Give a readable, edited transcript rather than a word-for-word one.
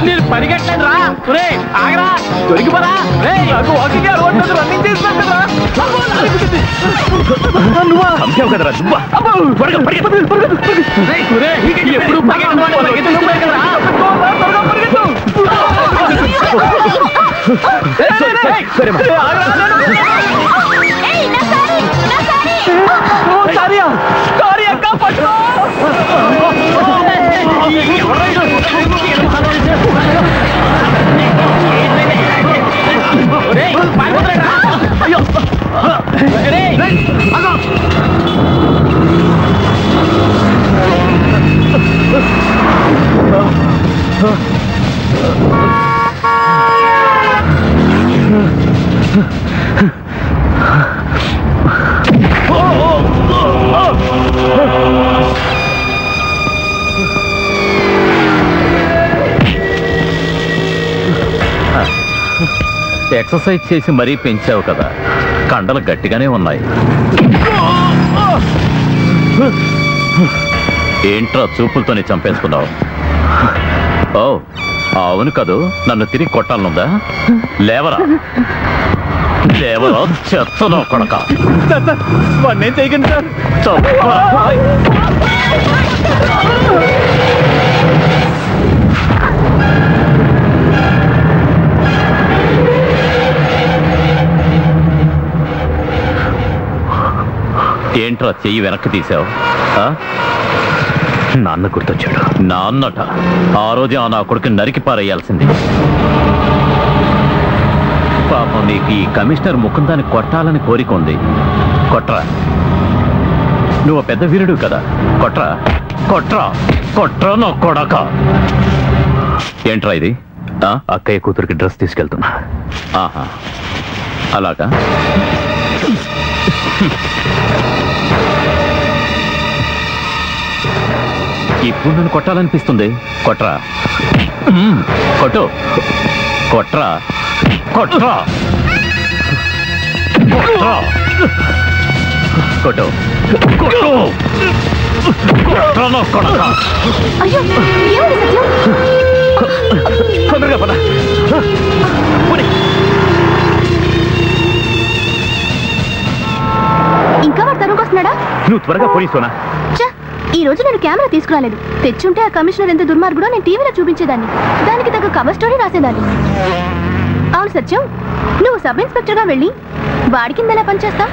నేను పరిగెట్టలేదు రా. ఆగరా, దొరికిపోరా. వాకింగ్ అలవాటు రన్నింగ్ చేస్తాను కదరా. ఎప్పుడు ఎక్సర్సైజ్ చేసి మరీ పెంచావు కదా, కండలు గట్టిగానే ఉన్నాయి. ఏంట్రా చూపులతోనే చంపేసుకున్నావు? ఓ అవును కదూ, నన్ను తిరిగి కొట్టాలనుందా? లేవరా లేవరా, చెత్తను కొడక. వాడిని చేయకండి సార్. ఏంట్రా చెయ్యి వెనక్కి తీసావు? నాన్న గుర్తొచ్చాడు. నాన్నట ఆ రోజే నా కొడుకుని నరికి పారేయాల్సింది. పాపం నీకు ఈ కమిషనర్ ముకుందాన్ని కొట్టాలని కోరిక ఉంది. కొట్రా, నువ్వు పెద్ద వీరుడు కదా, కొట్రా కొట్రా కొట్రా నా కొడక. ఏంట్రా ఇది? అక్కయ్య కూతురికి డ్రెస్ తీసుకెళ్తున్నా. ఆహా అలాగా. ఇప్పుడు నన్ను కొట్టాలనిపిస్తుంది. కొట్రా, కొట్టు, కొట్రా కొట్రా కొట్రా కొట్టు కొట్టు కొట్రా నా కొడక. తొందరగా పద. ఇంకా వాడు తరువుకొస్తున్నాడా? నువ్వు త్వరగా పోలీసునా. ఈ రోజు నేను కెమెరా తీసుకురాలేదు. తెచ్చుంటే ఆ కమిషనర్ ఎంత దుర్మార్గుడో నేను టీవీలో చూపించేదాన్ని. దానికి తగ్గ కవర్ స్టోరీ రాసేదాన్ని. అవును సత్యం, నువ్వు సబ్ ఇన్స్పెక్టర్ గా వెళ్ళి వాడి కింద ఎలా పనిచేస్తావు?